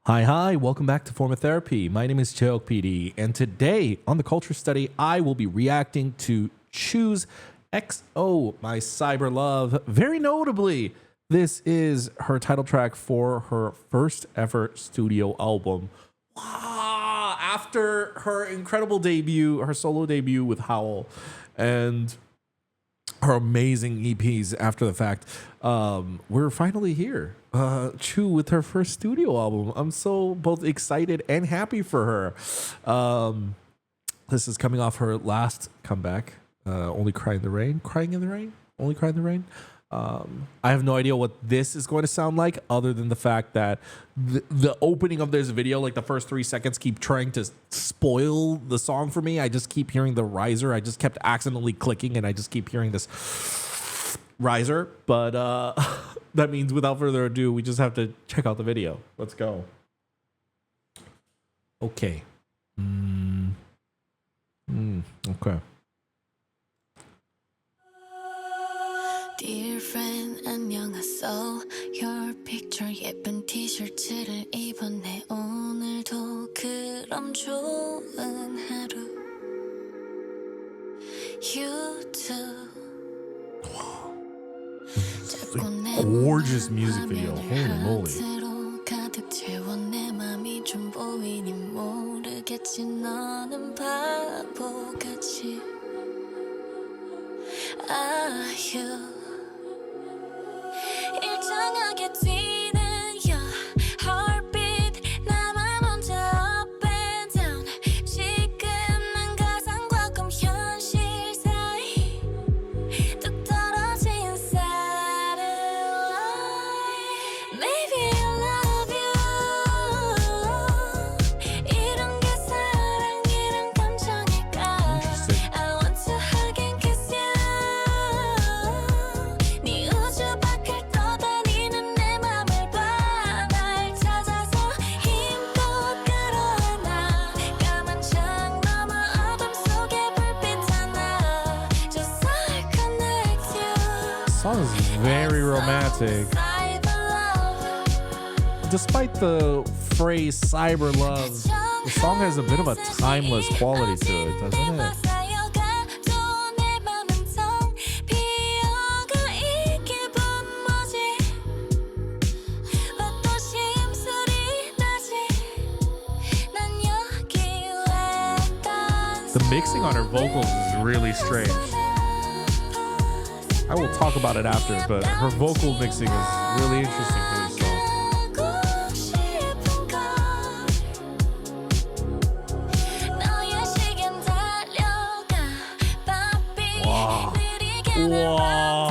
Hi, welcome back to Form of Therapy. My name is Cheok PD, and today on the Culture Study, I will be reacting to Chuu's XO, My Cyberlove. Very notably, this is her title track for her first ever studio album. Wow, after her incredible debut, her solo debut with Howl, and her amazing EPs after the fact. We're finally here. Chuu with her first studio album. I'm so both excited and happy for her. This is coming off her last comeback, Only Cry in the Rain. Crying in the Rain? Only Cry in the Rain? I have no idea what this is going to sound like other than the fact that the opening of this video, like the first 3 seconds, keep trying to spoil the song for me. I just keep hearing the riser. I just kept accidentally clicking and I just keep hearing this riser. But that means without further ado, we just have to check out the video. Let's go. Okay. Okay. Dear friend, 안녕하소. Your picture 예쁜 티셔츠를 입었네 오늘도. 그럼 좋은 하루. You too. Gorgeous music video. Holy moly. 가득 채워 내 맘이 좀 보이니 모르겠지 너는 바보같이. You 일정하게 뛰는 your heartbeat 나만 혼자 up and down. 지금 난 가상과 꿈 현실 사이 뚝 떨어진 satellite. Maybe I love you. 이런 게 사랑이란 감정일까? I want to hug and kiss you. 네 우주 밖을 떠다니는 내 맘을 봐. 날 찾아서 힘껏 끌어안아. 까만 창 너머 어둠 속에 불빛 하나. Just I connect you. Song is very romantic. Despite the phrase cyber love, the song has a bit of a timeless quality to it, doesn't it? The mixing on her vocals is really strange. I will talk about it after, but her vocal mixing is really interesting for this song. Wow. Wow.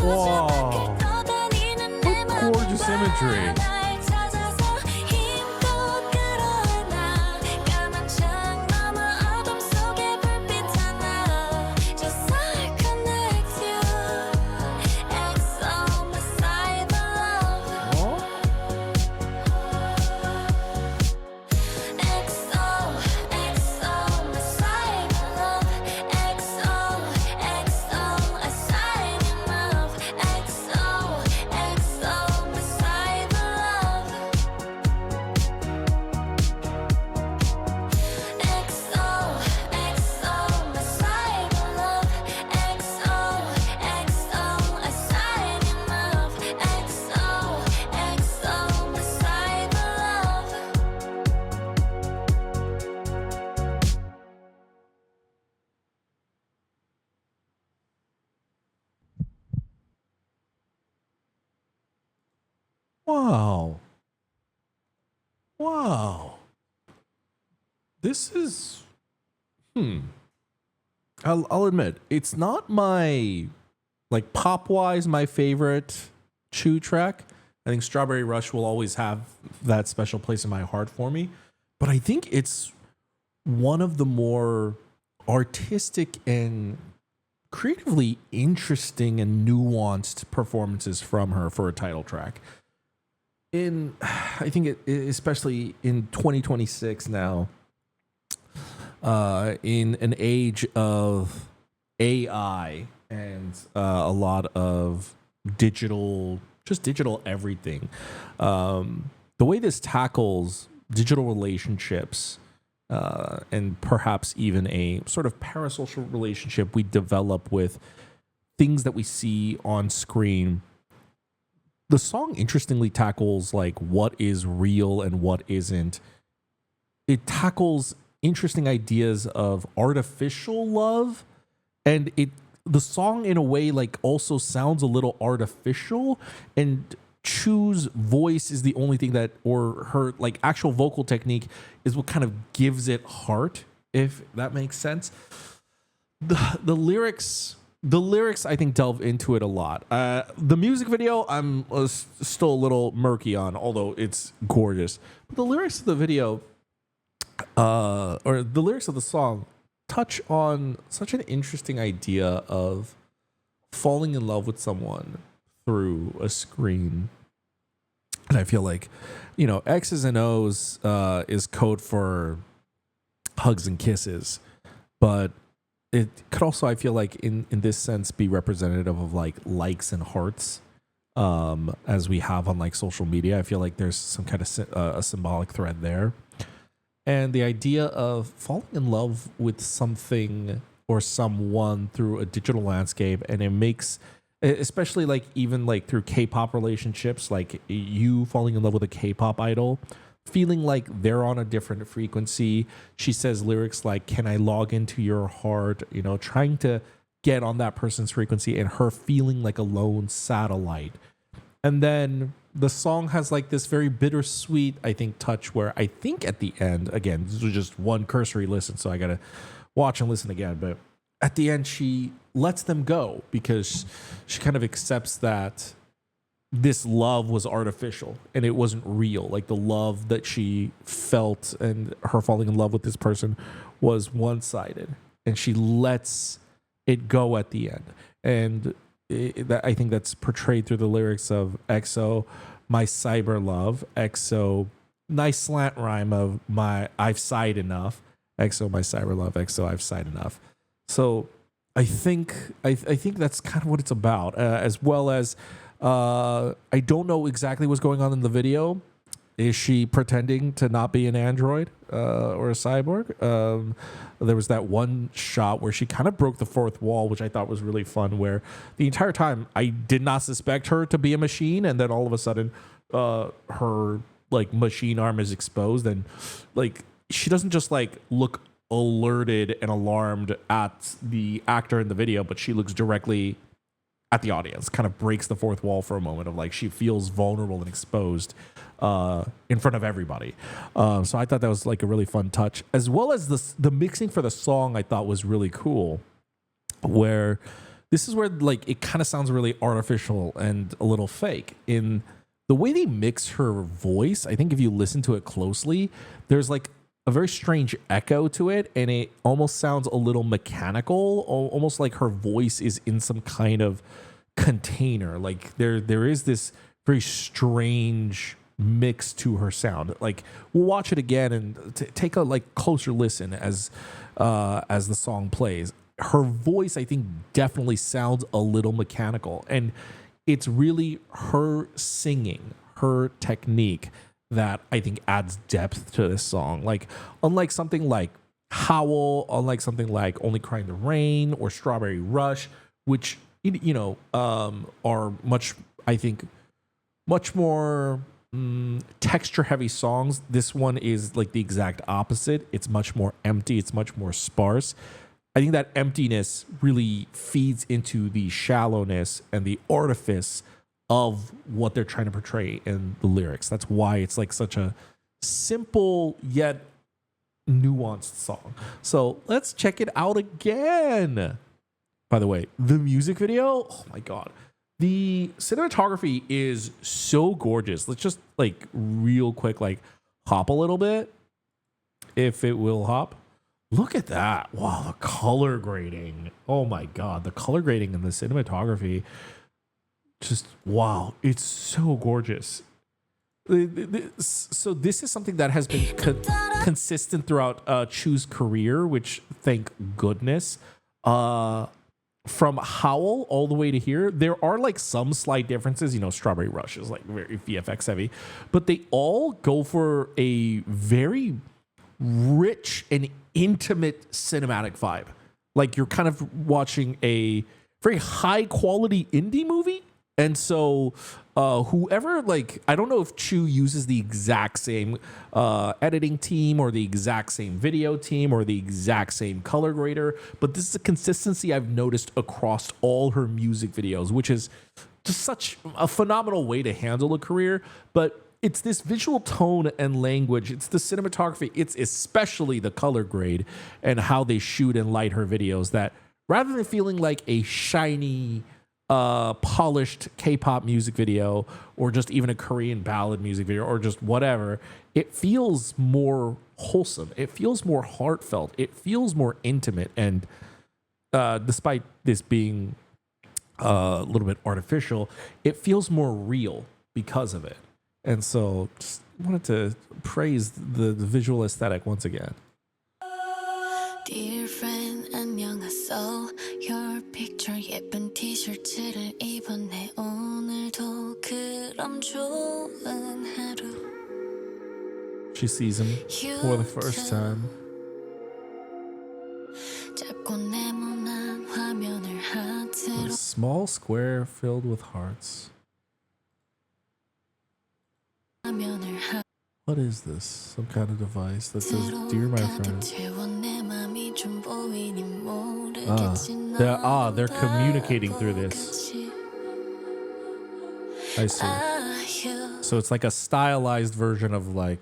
Wow. What gorgeous imagery. Wow. Wow. This is I'll admit, it's not my like pop-wise my favorite Chuu track. I think Strawberry Rush will always have that special place in my heart for me, but I think it's one of the more artistic and creatively interesting and nuanced performances from her for a title track. I think especially in 2026 now, in an age of AI and a lot of digital everything, the way this tackles digital relationships, and perhaps even a sort of parasocial relationship we develop with things that we see on screen. The song interestingly tackles like what is real and what isn't. It tackles interesting ideas of artificial love, and the song in a way like also sounds a little artificial, and Chuu's voice is the only thing that, or her like actual vocal technique is what kind of gives it heart, if that makes sense. The lyrics I think delve into it a lot. The music video I'm still a little murky on, although it's gorgeous. But the lyrics of the video, or the lyrics of the song, touch on such an interesting idea of falling in love with someone through a screen. And I feel like, X's and O's is code for hugs and kisses, but it could also, I feel like, in this sense, be representative of like likes and hearts, as we have on like social media. I feel like there's some kind of a symbolic thread there. And the idea of falling in love with something or someone through a digital landscape, and it makes, especially like even like through K-pop relationships, like you falling in love with a K-pop idol, feeling like they're on a different frequency. She says lyrics like, "Can I log into your heart?" Trying to get on that person's frequency, and her feeling like a lone satellite. And then the song has like this very bittersweet, I think, touch where I think at the end, again, this was just one cursory listen, so I got to watch and listen again. But at the end, she lets them go because she kind of accepts that this love was artificial and it wasn't real. Like the love that she felt and her falling in love with this person was one-sided, and she lets it go at the end. And I think that's portrayed through the lyrics of EXO, "My Cyberlove." EXO, nice slant rhyme of "I've sighed enough." EXO, "My Cyberlove." EXO, "I've sighed enough." So I think that's kind of what it's about, as well as I don't know exactly what's going on in the video. Is she pretending to not be an android or a cyborg? There was that one shot where she kind of broke the fourth wall, which I thought was really fun, where the entire time I did not suspect her to be a machine, and then all of a sudden her like machine arm is exposed, and like she doesn't just like look alerted and alarmed at the actor in the video, but she looks directly at the audience, kind of breaks the fourth wall for a moment of like she feels vulnerable and exposed in front of everybody. So I thought that was like a really fun touch, as well as the mixing for the song I thought was really cool, where this is where like it kind of sounds really artificial and a little fake in the way they mix her voice. I think if you listen to it closely, there's like a very strange echo to it, and it almost sounds a little mechanical, almost like her voice is in some kind of container. Like there is this very strange mix to her sound. Like we'll watch it again and take a like closer listen as the song plays. Her voice, I think, definitely sounds a little mechanical, and it's really her singing, her technique, that I think adds depth to this song. Like, unlike something like Howl, unlike something like Only Cry in the Rain or Strawberry Rush, which, are much, I think, much more texture heavy songs, this one is like the exact opposite. It's much more empty. It's much more sparse. I think that emptiness really feeds into the shallowness and the artifice of what they're trying to portray in the lyrics. That's why it's like such a simple yet nuanced song. So let's check it out again. By the way, the music video, oh my God. The cinematography is so gorgeous. Let's just like real quick, like hop a little bit, if it will hop. Look at that. Wow, the color grading. Oh my God. The color grading and the cinematography. Just, wow. It's so gorgeous. So this is something that has been consistent throughout Chuu's career, which thank goodness. From Howl all the way to here, there are like some slight differences. You know, Strawberry Rush is like very VFX heavy, but they all go for a very rich and intimate cinematic vibe. Like you're kind of watching a very high quality indie movie. And so whoever, like, I don't know if Chuu uses the exact same editing team or the exact same video team or the exact same color grader, but this is a consistency I've noticed across all her music videos, which is just such a phenomenal way to handle a career. But it's this visual tone and language. It's the cinematography. It's especially the color grade and how they shoot and light her videos that rather than feeling like a shiny, polished K-pop music video or just even a Korean ballad music video or just whatever, it feels more wholesome. It feels more heartfelt. It feels more intimate. And despite this being a little bit artificial, it feels more real because of it. And so just wanted to praise the visual aesthetic once again. Dear friend 안녕하세요. Your picture 예쁜 티셔츠를 입었네 오늘도 그럼 좋은 하루. She sees him for the first time. 작고 네모난 화면을 하트로 A small square filled with hearts. 화면을 What is this? Some kind of device that says, "Dear my friend." They're communicating through this. I see. So it's like a stylized version of like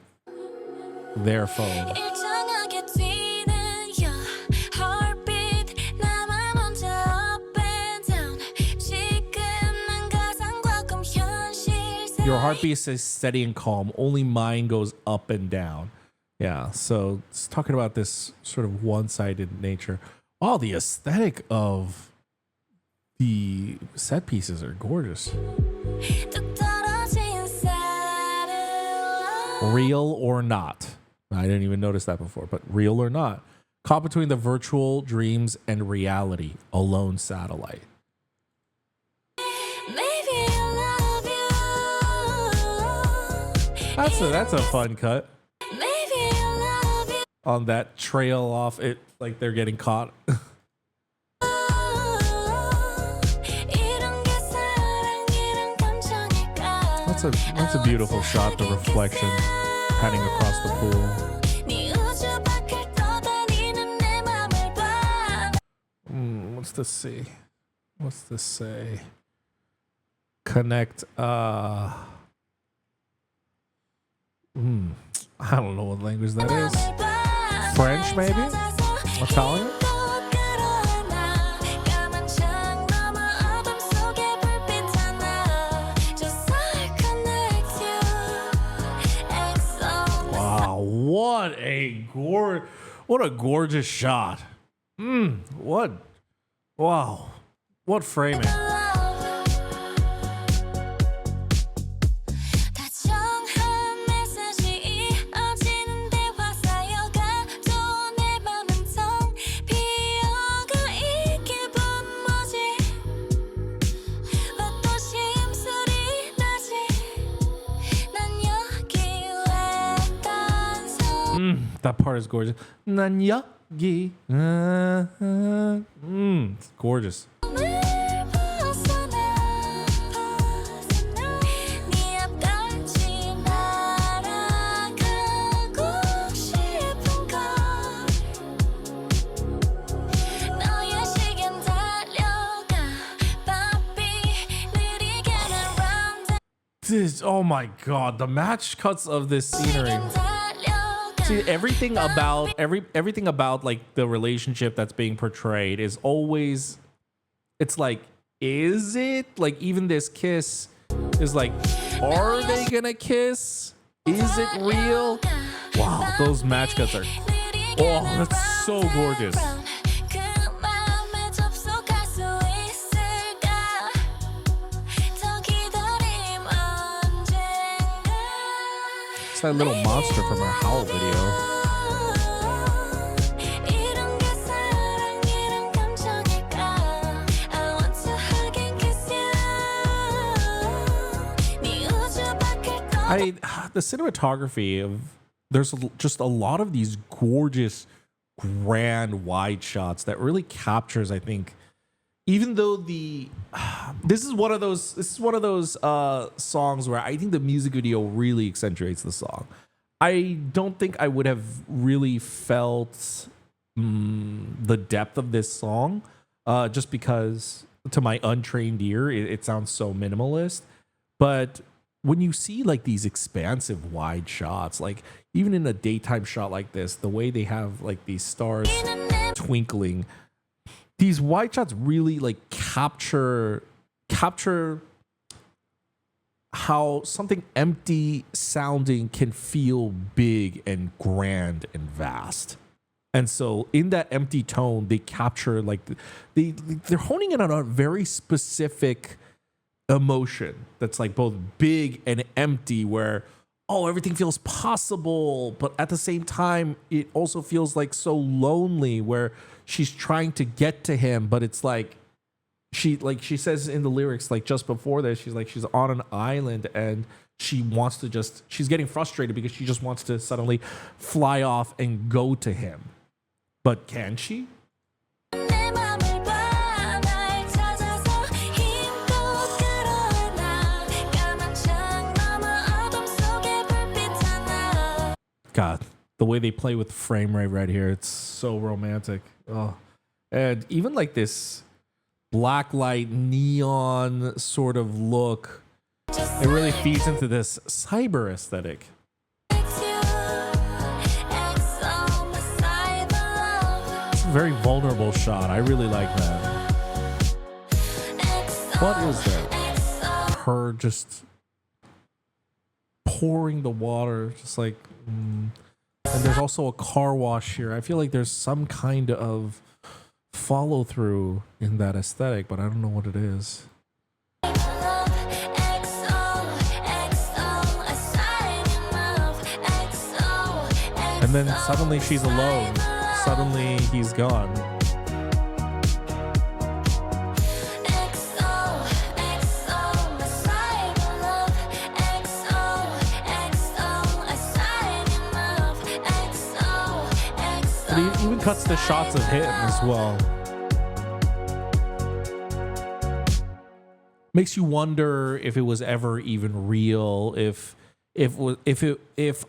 their phone. Your heartbeat is steady and calm. Only mine goes up and down. Yeah. So it's talking about this sort of one-sided nature. Oh, the aesthetic of the set pieces are gorgeous. Real or not. I didn't even notice that before, but real or not. Caught between the virtual dreams and reality. A lone satellite. That's a fun cut. On that trail off, it like they're getting caught. That's a beautiful shot. The reflection panning across the pool. What's this say? What's this say? Connect. I don't know what language that is. French, maybe? Italian? Wow, what a gorgeous shot. What framing. That part is gorgeous. 난 여기. It's gorgeous. Oh my God, the match cuts of this scenery. See, everything about like the relationship that's being portrayed is always, it's like, is it? Like even this kiss is like, are they gonna kiss? Is it real? Wow, those match cuts are Oh, that's so gorgeous. 그 마음에 접속할 수 있을까 더 기다림 언젠가 It's that little monster from our Howl video. 이런 게 사랑이란 감정일까 I want to hug and kiss you 네 우주 밖을 떠나 The cinematography of just a lot of these gorgeous, grand wide shots that really captures, I think, even though this is one of those songs where I think the music video really accentuates the song. I don't think I would have really felt the depth of this song just because to my untrained ear it sounds so minimalist. But when you see like these expansive wide shots, like even in a daytime shot like this, the way they have like these stars twinkling, these wide shots really like capture how something empty sounding can feel big and grand and vast. And so in that empty tone, they capture like they're honing in on a very specific emotion that's like both big and empty, where everything feels possible, but at the same time it also feels like so lonely, where she's trying to get to him, but it's like she says in the lyrics, like just before this, she's on an island and she's getting frustrated because she just wants to suddenly fly off and go to him. But can she? 내 맘을 봐 날 찾아서 힘껏 끌어안아 까만 창 너머 어둠 속에 불빛 하나 God, the way they play with frame rate right here, it's so romantic. Oh, and even like this black light neon sort of look, it really feeds into this cyber aesthetic. It's you, XO, my Cyberlove. It's a very vulnerable shot. I really like that. What is that? XO, Her just pouring the water, just like. And there's also a car wash here. I feel like there's some kind of follow through in that aesthetic, but I don't know what it is. Cyberlove. XO, XO, a sign in love. XO, And then suddenly she's alone. Suddenly he's gone. XO, XO, my Cyberlove. XO, XO, a sign in love. XO, XO. But he even cuts the shots of him as well. Makes you wonder if it was ever even real, if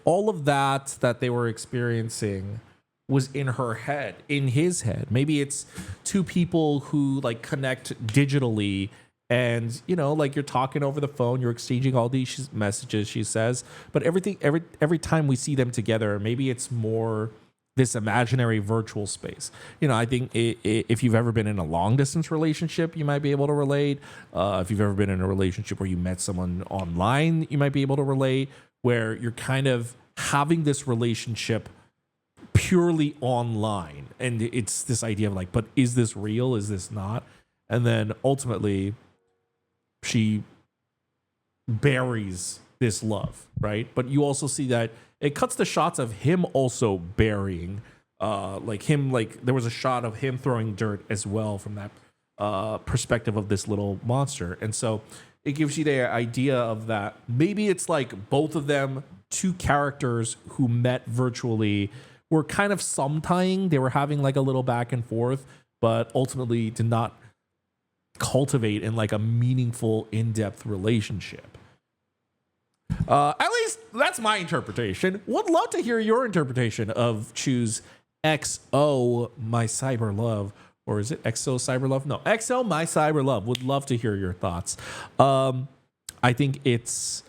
all of that they were experiencing was in her head, in his head. Maybe it's two people who like connect digitally, and like you're talking over the phone, you're exchanging all these messages, she says, but every time we see them together, maybe it's more this imaginary virtual space. I think if you've ever been in a long distance relationship, you might be able to relate. If you've ever been in a relationship where you met someone online, you might be able to relate, where you're kind of having this relationship purely online. And it's this idea of like, but is this real? Is this not? And then ultimately she buries this love, right? But you also see that it cuts the shots of him also burying, like there was a shot of him throwing dirt as well from that perspective of this little monster. And so it gives you the idea of that. Maybe it's like both of them, two characters who met virtually, were kind of sometying. They were having like a little back and forth, but ultimately did not cultivate in like a meaningful, in-depth relationship. At least that's my interpretation. Would love to hear your interpretation of Chuu's XO, My Cyberlove. Or is it XO Cyberlove? No, XO, My Cyberlove. Would love to hear your thoughts. I think it's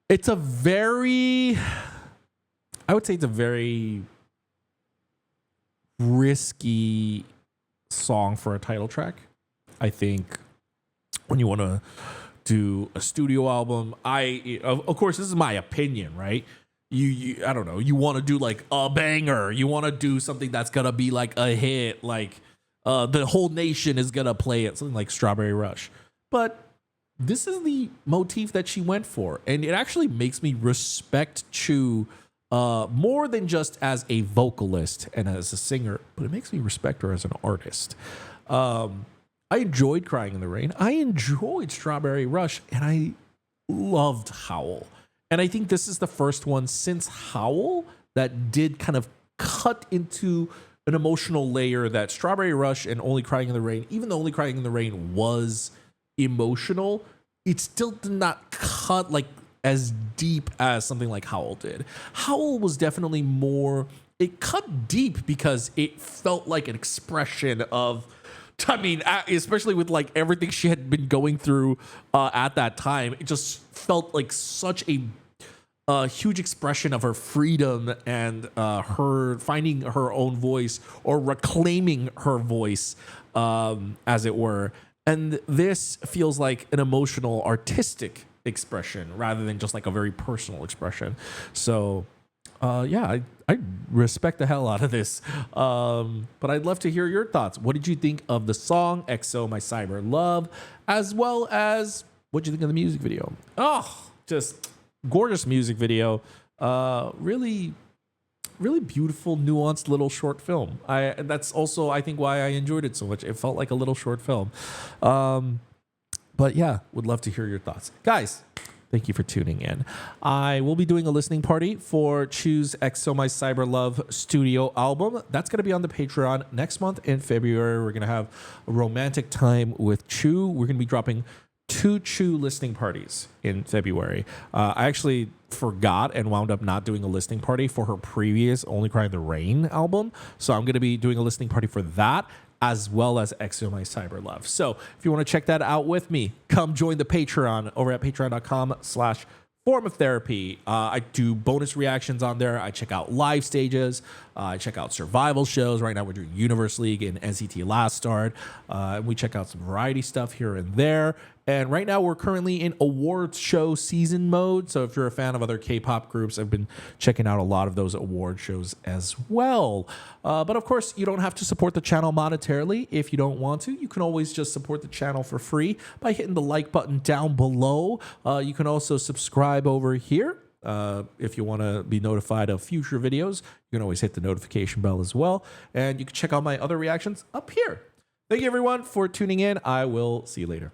a very, I would say it's a very risky song for a title track. I think when you want to do a studio album, of course, this is my opinion, right? I don't know, you want to do like a banger, you want to do something that's gonna be like a hit, like the whole nation is gonna play it, something like Strawberry Rush. But this is the motif that she went for, and it actually makes me respect Chuu more than just as a vocalist and as a singer, but it makes me respect her as an artist. I enjoyed Crying in the Rain. I enjoyed Strawberry Rush, and I loved Howl. And I think this is the first one since Howl that did kind of cut into an emotional layer that Strawberry Rush and Only Crying in the Rain, even though Only Crying in the Rain was emotional, it still did not cut like as deep as something like Howl did. Howl was definitely more, it cut deep because it felt like an expression of, I mean, especially with like everything she had been going through at that time, it just felt like such a huge expression of her freedom and her finding her own voice or reclaiming her voice, as it were. And this feels like an emotional, artistic expression rather than just like a very personal expression. So yeah, I respect the hell out of this. But I'd love to hear your thoughts. What did you think of the song XO My Cyber Love, as well as what did you think of the music video? Oh, just gorgeous music video. Really beautiful, nuanced little short film. That's also, I think, why I enjoyed it so much. It felt like a little short film. But yeah, would love to hear your thoughts. Guys, thank you for tuning in. I will be doing a listening party for Chuu's XO My Cyber Love studio album. That's going to be on the Patreon next month in February. We're going to have a romantic time with Chuu. We're going to be dropping 2 Chuu listening parties in February. I actually forgot and wound up not doing a listening party for her previous Only Cry in the Rain album. So I'm going to be doing a listening party for that, as well as XO My Cyber Love. So if you want to check that out with me, come join the Patreon over at patreon.com/Form of Therapy. I do bonus reactions on there. I check out live stages. I check out survival shows. Right now we're doing Universe League and NCT Last Start. We check out some variety stuff here and there. And right now we're currently in awards show season mode. So if you're a fan of other K-pop groups, I've been checking out a lot of those award shows as well. But of course, you don't have to support the channel monetarily if you don't want to. You can always just support the channel for free by hitting the like button down below. You can also subscribe over here. If you want to be notified of future videos, you can always hit the notification bell as well. And you can check out my other reactions up here. Thank you, everyone, for tuning in. I will see you later.